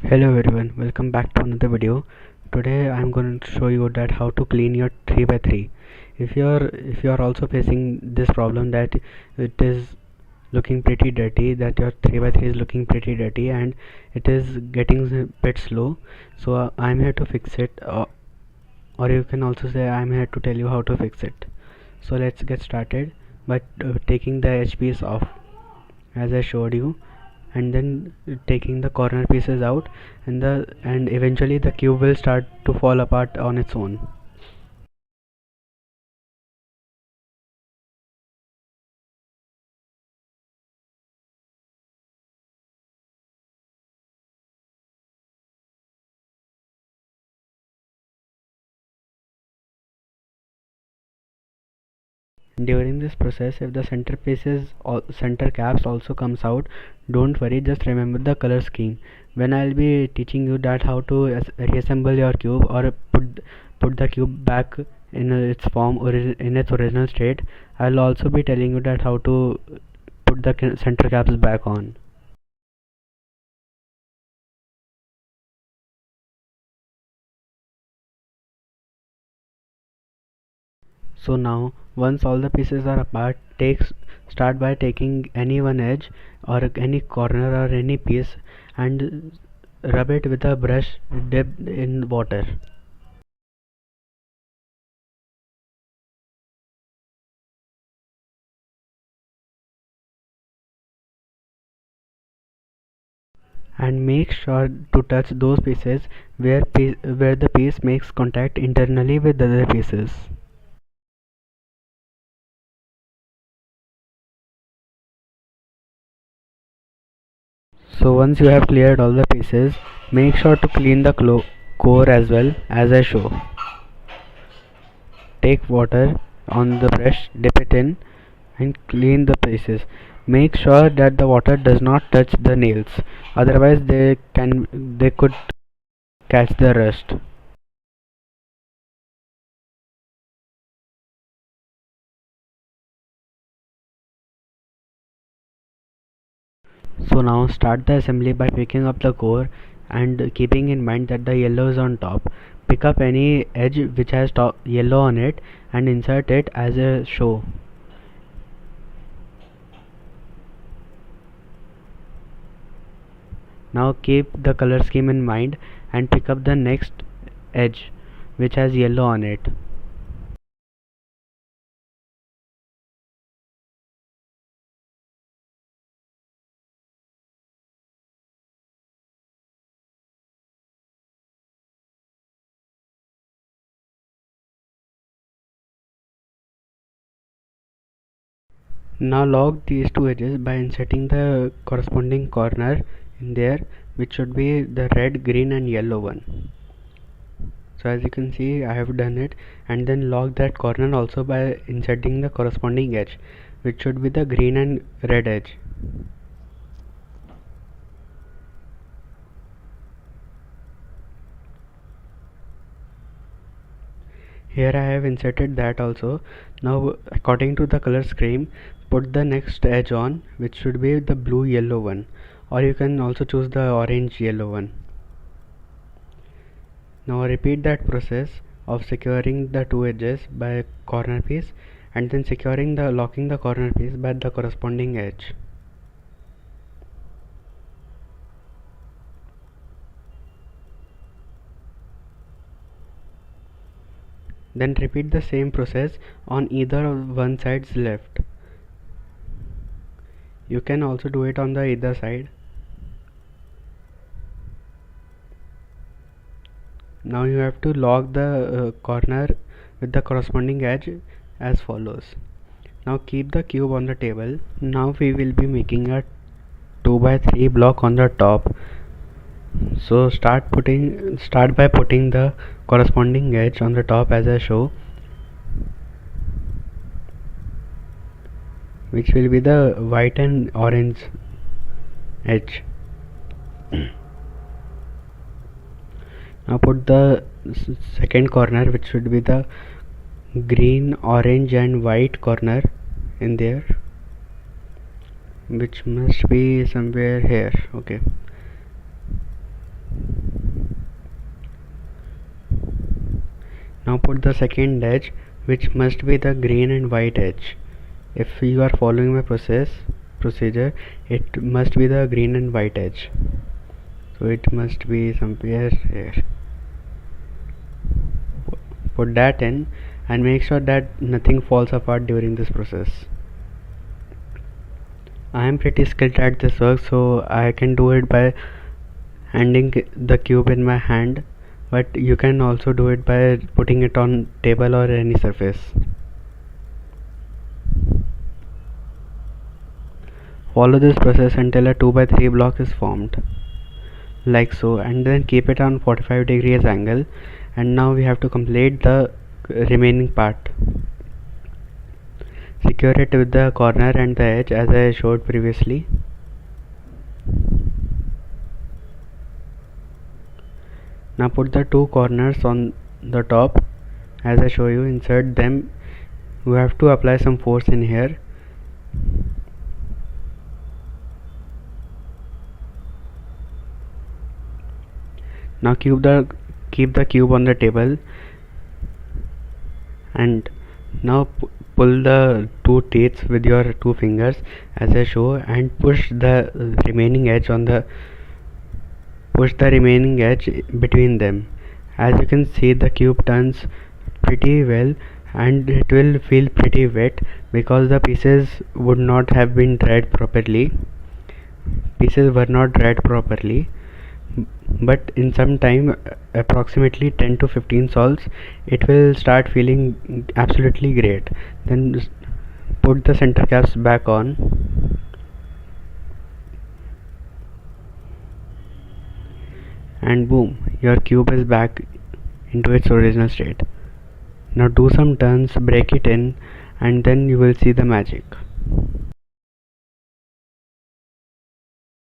Hello everyone, welcome back to another video. Today I'm going to show you that how to clean your 3x3. If you're also facing this problem that it is looking pretty dirty, that your 3x3 is looking pretty dirty and it is getting a bit slow, so I'm here to fix it, or you can also say I'm here to tell you how to fix it. So let's get started by taking the edge piece off as I showed you, and then taking the corner pieces out, and eventually the cube will start to fall apart on its own. During this process, if the center caps also comes out, don't worry, just remember the color scheme. When I'll be teaching you that how to reassemble your cube, or put the cube back in its form or in its original state, I'll also be telling you that how to put the center caps back on. So now, once all the pieces are apart, start by taking any one edge or any corner or any piece and rub it with a brush dipped in water. And make sure to touch those pieces where the piece makes contact internally with the other pieces. So once you have cleared all the pieces, make sure to clean the core as well as I show. Take water on the brush, dip it in and clean the pieces. Make sure that the water does not touch the nails, otherwise they could catch the rust. So now start the assembly by picking up the core and keeping in mind that the yellow is on top. Pick up any edge which has yellow on it and insert it as a show. Now keep the color scheme in mind and pick up the next edge which has yellow on it. Now log these two edges by inserting the corresponding corner in there, which should be the red, green and yellow one. So as you can see, I have done it, and then log that corner also by inserting the corresponding edge, which should be the green and red edge. Here I have inserted that also. Now according to the color scheme, put the next edge on, which should be the blue yellow one, or you can also choose the orange yellow one. Now repeat that process of securing the two edges by a corner piece, and then locking the corner piece by the corresponding edge. Then repeat the same process on either of one side's left. You can also do it on the either side. Now you have to lock the corner with the corresponding edge as follows. Now keep the cube on the table. Now we will be making a 2x3 block on the top. So start by putting the corresponding edge on the top as I show, which will be the white and orange edge. Now put the second corner, which should be the green, orange and white corner in there, which must be somewhere here. Okay, Now put the second edge, which must be the green and white edge. If you are following my procedure, it must be the green and white edge. So it must be somewhere here. Put that in and make sure that nothing falls apart during this process. I am pretty skilled at this work, so I can do it by handing the cube in my hand, but you can also do it by putting it on table or any surface. Follow this process until a 2x3 block is formed, like so, and then keep it on 45 degrees angle. And now we have to complete the remaining part. Secure it with the corner and the edge as I showed previously. Now put the two corners on the top as I show you. Insert them. You have to apply some force in here. Now keep the cube on the table, and now pull the two teeth with your two fingers as I show, and push the remaining edge between them. As you can see, the cube turns pretty well, and it will feel pretty wet because the pieces were not dried properly. But in some time, approximately 10 to 15 sols, it will start feeling absolutely great. Then just put the center caps back on, and boom, your cube is back into its original state. Now do some turns, break it in, and then you will see the magic.